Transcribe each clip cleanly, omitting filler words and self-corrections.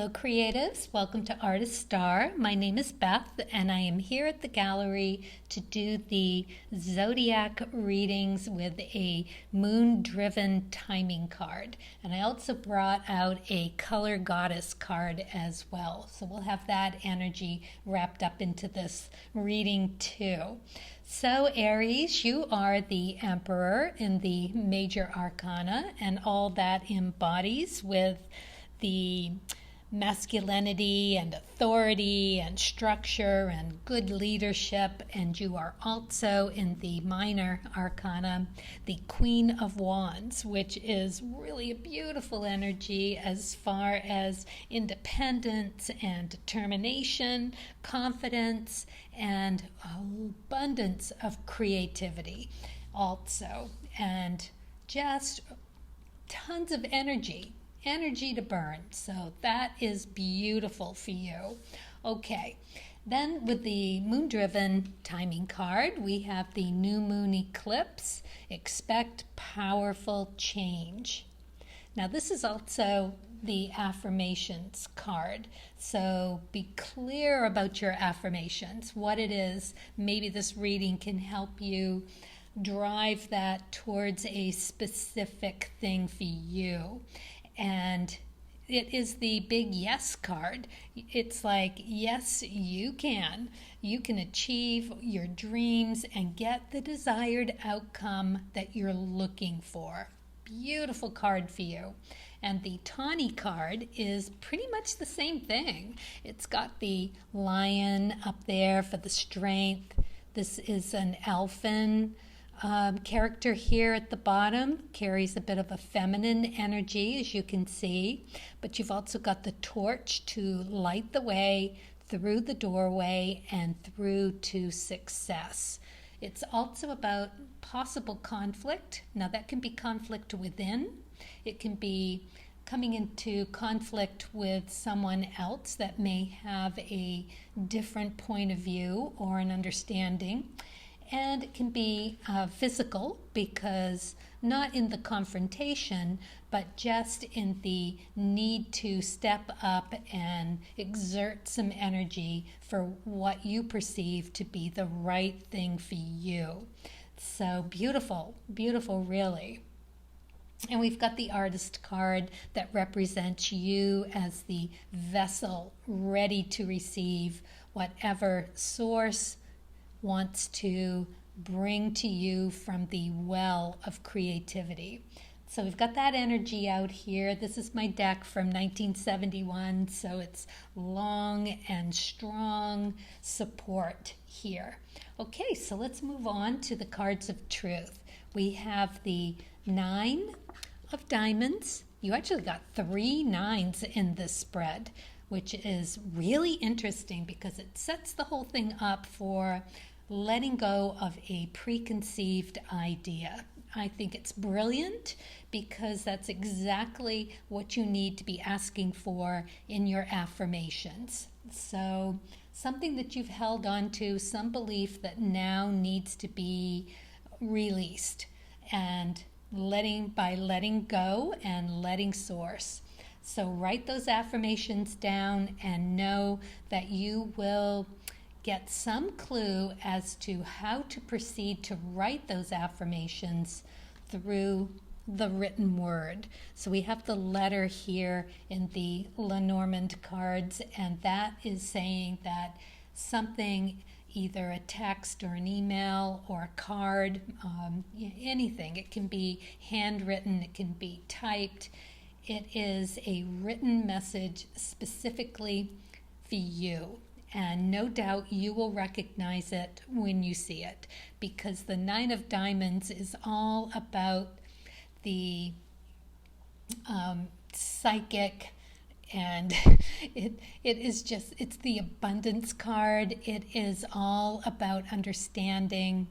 Hello, creatives. Welcome to Artist Star. My name is Beth, and I am here at the gallery to do the Zodiac readings with a moon-driven timing card. And I also brought out a color goddess card as well. So we'll have that energy wrapped up into this reading too. So Aries, you are the Emperor in the Major Arcana, and all that embodies with the masculinity and authority and structure and good leadership. And you are also in the Minor Arcana, the Queen of Wands, which is really a beautiful energy as far as independence and determination, confidence, and abundance of creativity also, and just tons of energy to burn. So that is beautiful for you. Okay, then with the moon-driven timing card, we have the new moon eclipse. Expect powerful change. Now this is also the affirmations card. So be clear about your affirmations, what it is. Maybe this reading can help you drive that towards a specific thing for you. And it is the big yes card. It's like, yes, you can. You can achieve your dreams and get the desired outcome that you're looking for. Beautiful card for you. And the tawny card is pretty much the same thing. It's got the lion up there for the strength. This is an elfin character here at the bottom, carries a bit of a feminine energy, as you can see, but you've also got the torch to light the way through the doorway and through to success. It's also about possible conflict. Now that can be conflict within. It can be coming into conflict with someone else that may have a different point of view or an understanding. And it can be physical, because not in the confrontation, but just in the need to step up and exert some energy for what you perceive to be the right thing for you. So beautiful, beautiful, really. And we've got the artist card that represents you as the vessel ready to receive whatever source wants to bring to you from the well of creativity. So we've got that energy out here. This is my deck from 1971, so it's long and strong support here. Okay, so let's move on to the cards of truth. We have the 9 of diamonds. You actually got 3 9s in this spread, which is really interesting because it sets the whole thing up for letting go of a preconceived idea. I think it's brilliant because that's exactly what you need to be asking for in your affirmations. So something that you've held on to, some belief that now needs to be released, and by letting go and letting source. So write those affirmations down and know that you will get some clue as to how to proceed to write those affirmations through the written word. So we have the letter here in the Lenormand cards, and that is saying that something, either a text or an email or a card, anything. It can be handwritten, it can be typed. It is a written message specifically for you. And no doubt you will recognize it when you see it, because the 9 of diamonds is all about the psychic, and it's the abundance card. It is all about understanding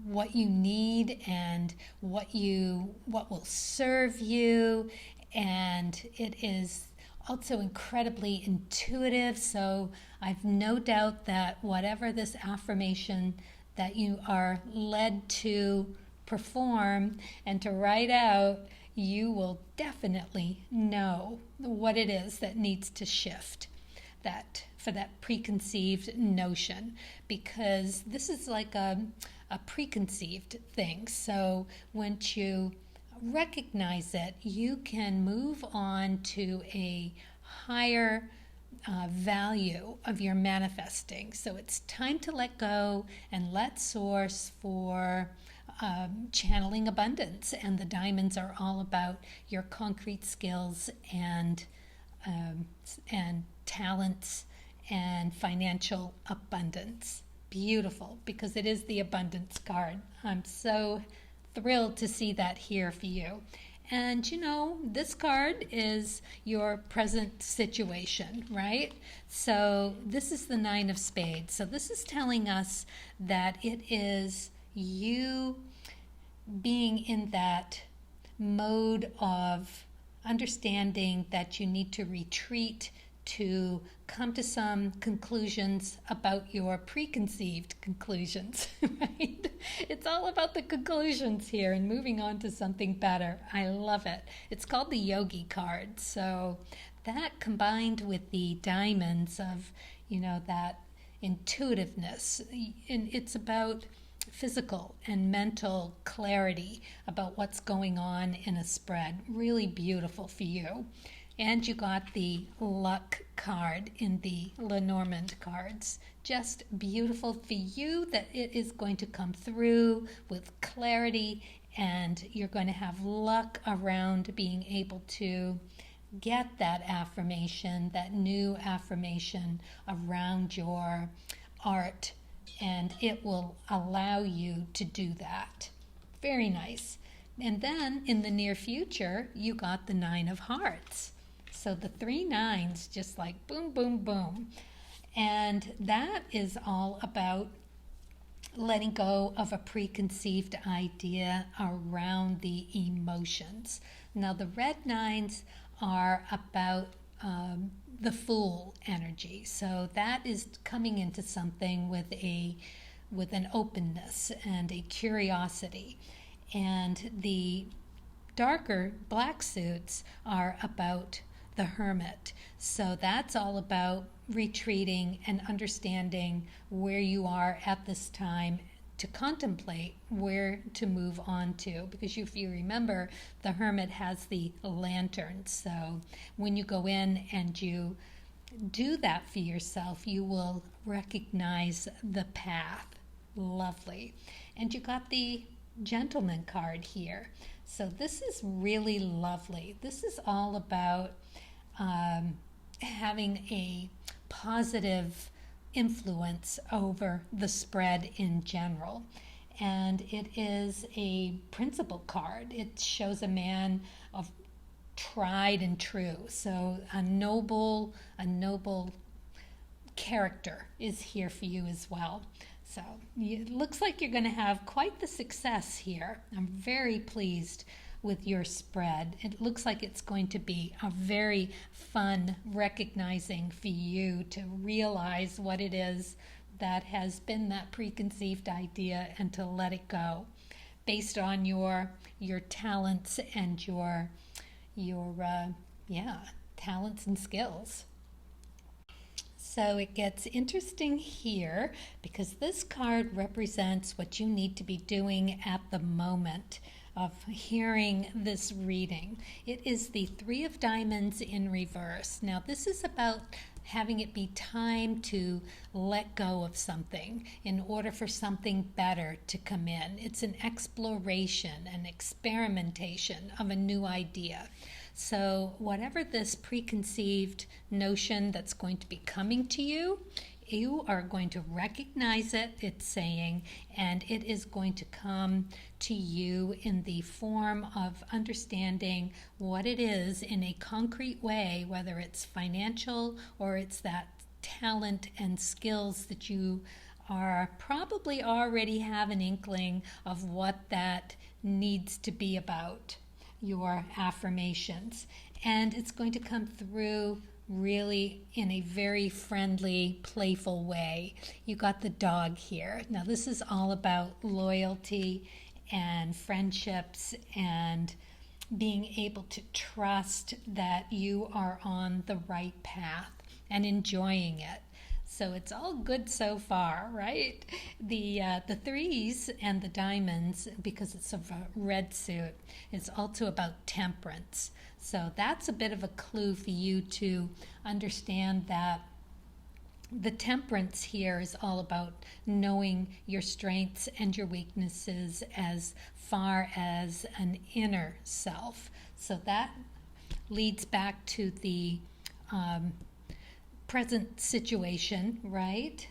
what you need and what will serve you, and it is also incredibly intuitive. So I've no doubt that whatever this affirmation that you are led to perform and to write out, you will definitely know what it is that needs to shift for that preconceived notion, because this is like a preconceived thing. So once you recognize it, you can move on to a higher value of your manifesting. So it's time to let go and let source for channeling abundance. And the diamonds are all about your concrete skills and talents and financial abundance. Beautiful, because it is the abundance card. I'm so thrilled to see that here for you. And you know, this card is your present situation, right? So this is the Nine of Spades. So this is telling us that it is you being in that mode of understanding that you need to retreat to come to some conclusions about your preconceived conclusions, right? It's all about the conclusions here and moving on to something better. I love it. It's called the Yogi card. So that combined with the diamonds of, you know, that intuitiveness, and it's about physical and mental clarity about what's going on in a spread. Really beautiful for you. And you got the luck card in the Lenormand cards. Just beautiful for you that it is going to come through with clarity, and you're going to have luck around being able to get that affirmation, that new affirmation around your art, and it will allow you to do that. Very nice. And then in the near future, you got the Nine of Hearts. So the 3 nines, just like boom, boom, boom. And that is all about letting go of a preconceived idea around the emotions. Now the red nines are about the Fool energy. So that is coming into something with an openness and a curiosity. And the darker black suits are about the Hermit. So that's all about retreating and understanding where you are at this time to contemplate where to move on to. Because if you remember, the Hermit has the lantern. So when you go in and you do that for yourself, you will recognize the path. Lovely. And you got the Gentleman card here. So this is really lovely. This is all about having a positive influence over the spread in general. And it is a principle card. It shows a man of tried and true. So a noble character is here for you as well. So it looks like you're going to have quite the success here. I'm very pleased with your spread. It looks like it's going to be a very fun recognizing for you to realize what it is that has been that preconceived idea and to let it go based on your talents and your talents and skills. So it gets interesting here because this card represents what you need to be doing at the moment of hearing this reading. It is the Three of Diamonds in reverse. Now this is about having it be time to let go of something in order for something better to come in. It's an exploration, an experimentation of a new idea. So whatever this preconceived notion that's going to be coming to you, you are going to recognize it, it's saying, and it is going to come to you in the form of understanding what it is in a concrete way, whether it's financial or it's that talent and skills that you are probably already have an inkling of what that needs to be about, your affirmations. And it's going to come through really in a very friendly, playful way. You got the dog here. Now this is all about loyalty and friendships and being able to trust that you are on the right path and enjoying it. So it's all good so far, right? The threes and the diamonds, because it's a red suit, it's also about temperance. So that's a bit of a clue for you to understand that the temperance here is all about knowing your strengths and your weaknesses as far as an inner self. So that leads back to the present situation, right?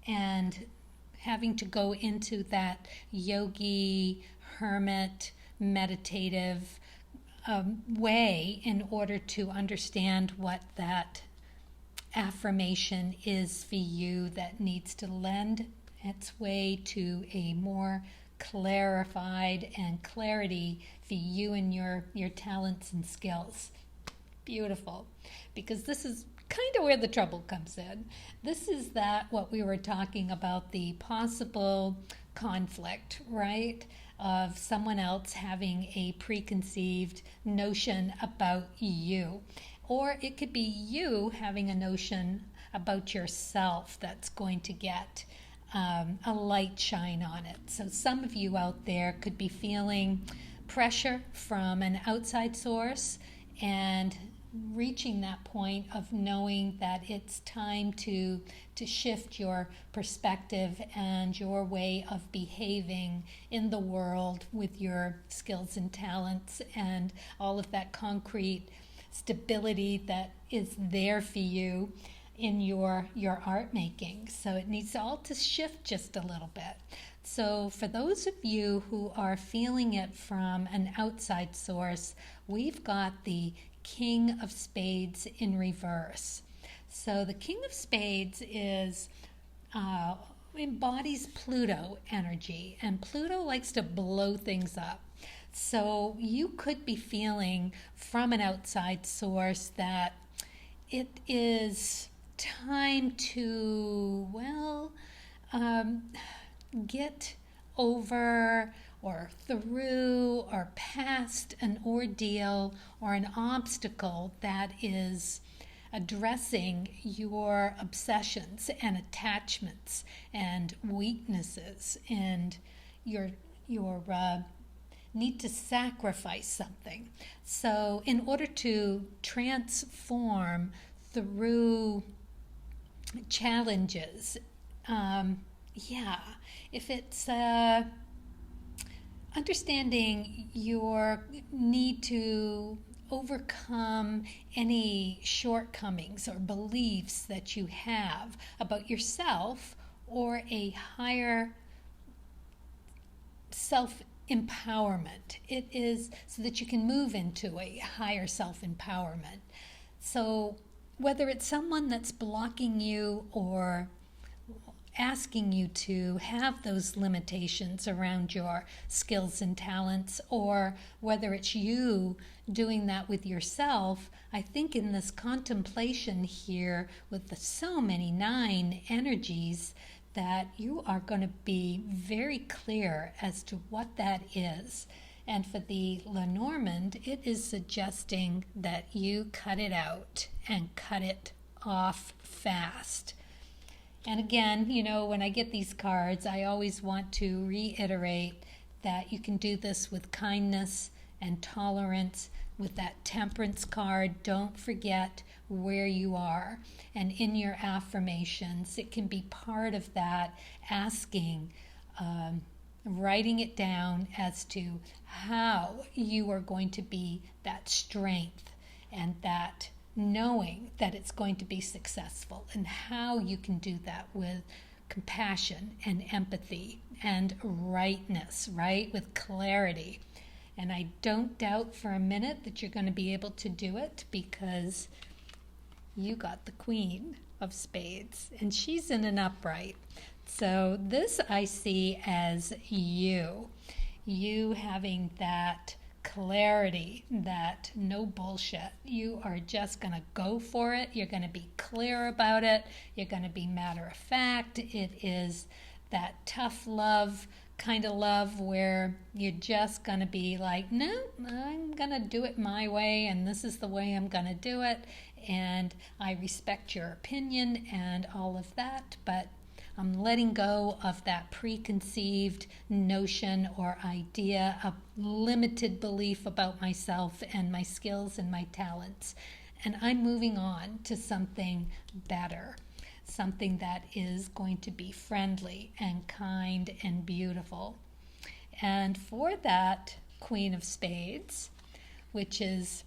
And having to go into that yogi, hermit, meditative way in order to understand what that affirmation is for you that needs to lend its way to a more clarified and clarity for you and your talents and skills. Beautiful. Because this is kind of where the trouble comes in. This is that what we were talking about, the possible conflict, right? Of someone else having a preconceived notion about you. Or it could be you having a notion about yourself that's going to get a light shine on it. So some of you out there could be feeling pressure from an outside source and reaching that point of knowing that it's time to shift your perspective and your way of behaving in the world with your skills and talents and all of that concrete stability that is there for you in your art making. So it needs all to shift just a little bit. So for those of you who are feeling it from an outside source, we've got the King of Spades in reverse. So the King of Spades is embodies Pluto energy, and Pluto likes to blow things up. So you could be feeling from an outside source that it is time to, get over or through or past an ordeal or an obstacle that is addressing your obsessions and attachments and weaknesses and your need to sacrifice something. So in order to transform through challenges, if it's understanding your need to overcome any shortcomings or beliefs that you have about yourself or a higher self-empowerment. It is so that you can move into a higher self-empowerment. So whether it's someone that's blocking you or asking you to have those limitations around your skills and talents, or whether it's you doing that with yourself, I think in this contemplation here with the so many 9 energies that you are going to be very clear as to what that is. And for the Lenormand, it is suggesting that you cut it out and cut it off fast. And again, when I get these cards, I always want to reiterate that you can do this with kindness and tolerance. With that temperance card, don't forget where you are. And in your affirmations, it can be part of that asking, writing it down as to how you are going to be that strength and that knowing that it's going to be successful, and how you can do that with compassion and empathy and rightness, right? With clarity. And I don't doubt for a minute that you're going to be able to do it, because you got the Queen of Spades and she's in an upright. So this I see as you having that clarity, that no bullshit. You are just going to go for it. You're going to be clear about it. You're going to be matter of fact. It is that tough love kind of love where you're just going to be like, no, I'm going to do it my way, and this is the way I'm going to do it, and I respect your opinion and all of that, but I'm letting go of that preconceived notion or idea of limited belief about myself and my skills and my talents. And I'm moving on to something better, something that is going to be friendly and kind and beautiful. And for that Queen of Spades, which is,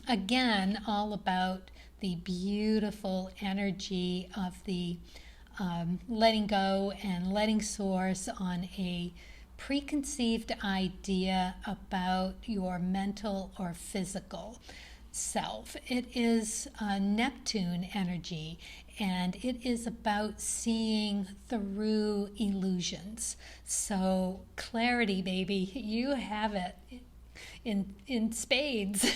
again, all about the beautiful energy of the letting go and letting source on a preconceived idea about your mental or physical self. It is Neptune energy, and it is about seeing through illusions. So clarity, baby, you have it in spades.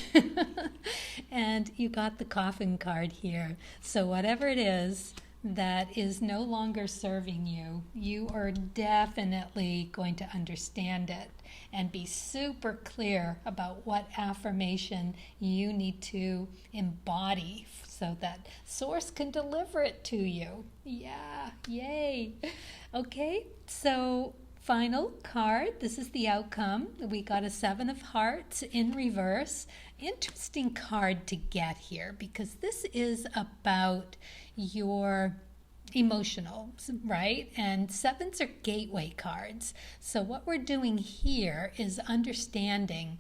And you got the coffin card here. So whatever it is that is no longer serving you, you are definitely going to understand it and be super clear about what affirmation you need to embody so that Source can deliver it to you. Yeah, yay. Okay, so final card. This is the outcome. We got a 7 of Hearts in reverse. Interesting card to get here because this is about your emotional, right? And 7s are gateway cards. So what we're doing here is understanding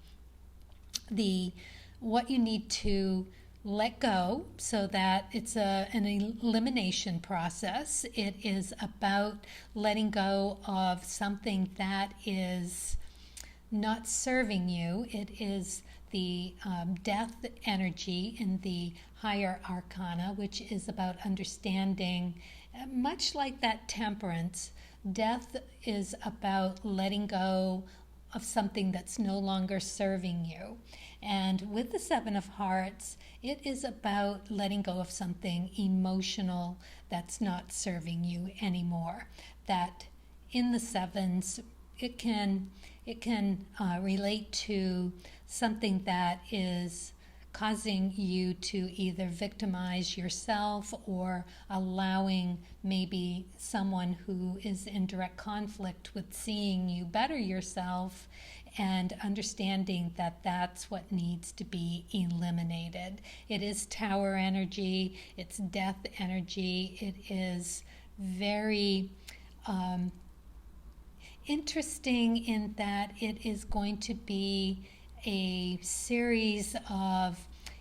what you need to let go so that it's an elimination process. It is about letting go of something that is not serving you. It is the death energy in the higher arcana, which is about understanding, much like that Temperance, death is about letting go of something that's no longer serving you. And with the 7 of Hearts, it is about letting go of something emotional that's not serving you anymore. That in the 7s, it can relate to something that is causing you to either victimize yourself or allowing maybe someone who is in direct conflict with seeing you better yourself and understanding that that's what needs to be eliminated. It is Tower energy, it's death energy, it is very interesting in that it is going to be a series of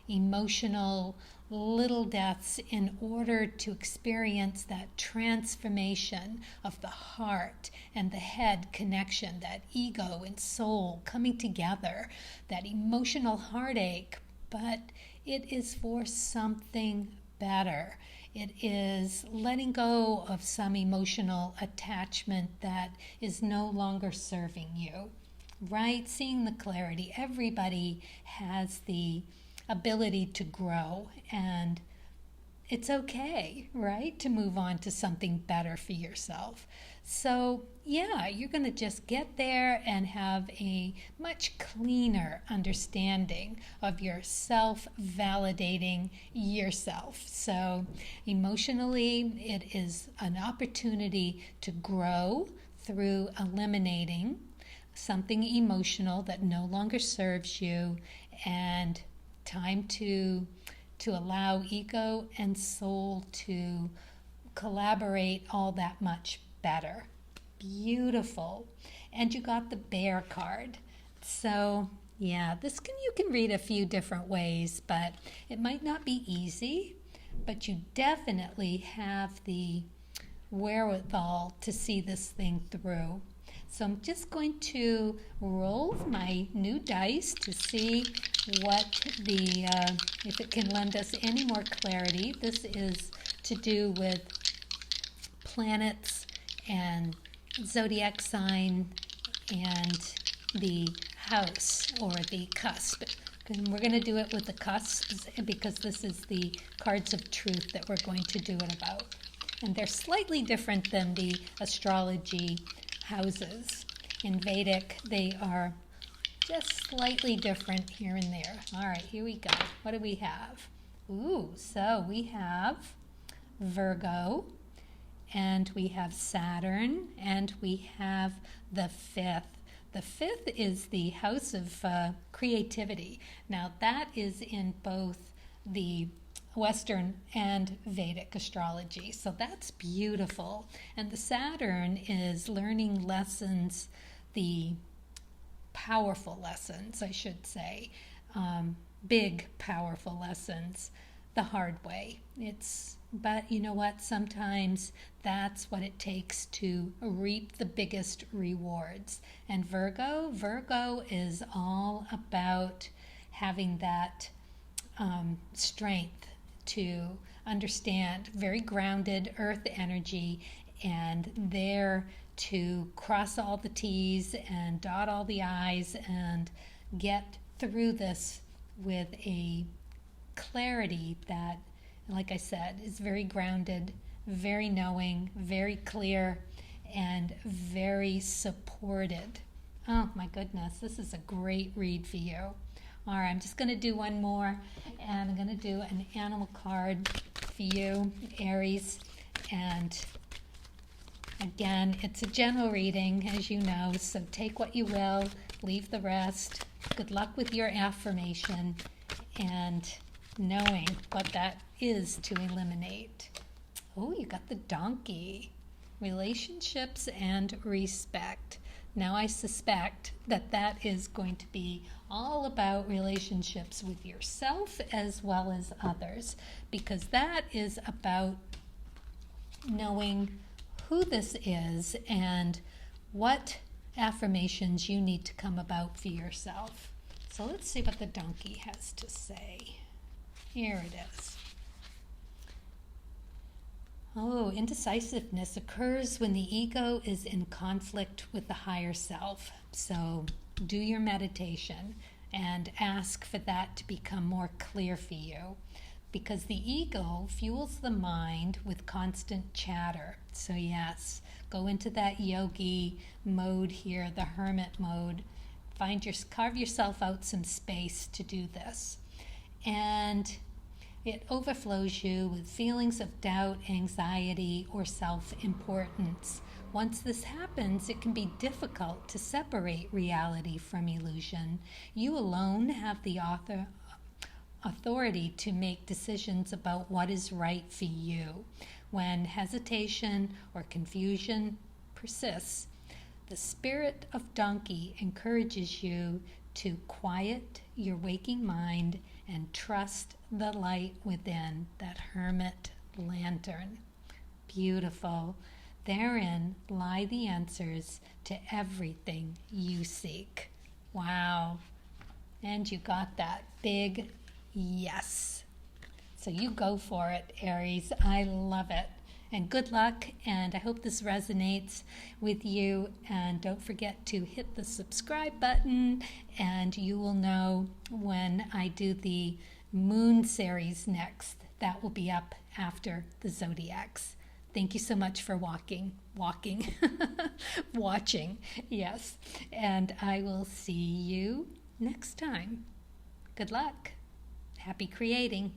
emotional little deaths in order to experience that transformation of the heart and the head connection, that ego and soul coming together, that emotional heartache, but it is for something better. It is letting go of some emotional attachment that is no longer serving you, right? Seeing the clarity. Everybody has the ability to grow, and it's okay, right, to move on to something better for yourself. So yeah, you're going to just get there and have a much cleaner understanding of your self-validating yourself. So emotionally, it is an opportunity to grow through eliminating something emotional that no longer serves you, and time to allow ego and soul to collaborate all that much better. Beautiful. And you got the Bear card. So yeah, you can read a few different ways, but it might not be easy, but you definitely have the wherewithal to see this thing through. So I'm just going to roll my new dice to see if it can lend us any more clarity. This is to do with planets and zodiac sign and the house or the cusp. And we're going to do it with the cusps because this is the cards of truth that we're going to do it about. And they're slightly different than the astrology houses. In Vedic, they are just slightly different here and there. All right, here we go. What do we have? Ooh, so we have Virgo, and we have Saturn, and we have the fifth. The fifth is the house of creativity. Now, that is in both the Western and Vedic astrology, so that's beautiful. And the Saturn is learning lessons, the powerful lessons, I should say, big, powerful lessons, the hard way. But you know what? Sometimes that's what it takes to reap the biggest rewards. And Virgo is all about having that strength to understand, very grounded earth energy, and there to cross all the T's and dot all the I's and get through this with a clarity that, like I said, is very grounded, very knowing, very clear, and very supported. Oh my goodness, this is a great read for you. All right, I'm just going to do one more, and I'm going to do an animal card for you, Aries. And again, it's a general reading, as you know, so take what you will, leave the rest. Good luck with your affirmation and knowing what that is to eliminate. Oh, you got the donkey. Relationships and respect. Now I suspect that that is going to be all about relationships with yourself as well as others, because that is about knowing who this is and what affirmations you need to come about for yourself. So let's see what the donkey has to say. Here it is. Oh, indecisiveness occurs when the ego is in conflict with the higher self. So do your meditation and ask for that to become more clear for you, because the ego fuels the mind with constant chatter. So yes, go into that yogi mode here, the hermit mode. Carve yourself out some space to do this. And it overflows you with feelings of doubt, anxiety, or self-importance. Once this happens, it can be difficult to separate reality from illusion. You alone have the authority to make decisions about what is right for you. When hesitation or confusion persists, the spirit of donkey encourages you to quiet your waking mind and trust the light within, that hermit lantern. Beautiful. Therein lie the answers to everything you seek. Wow. And you got that big yes. So you go for it, Aries. I love it. And good luck, and I hope this resonates with you. And don't forget to hit the subscribe button, and you will know when I do the Moon series next. That will be up after the Zodiacs. Thank you so much for watching, yes. And I will see you next time. Good luck. Happy creating.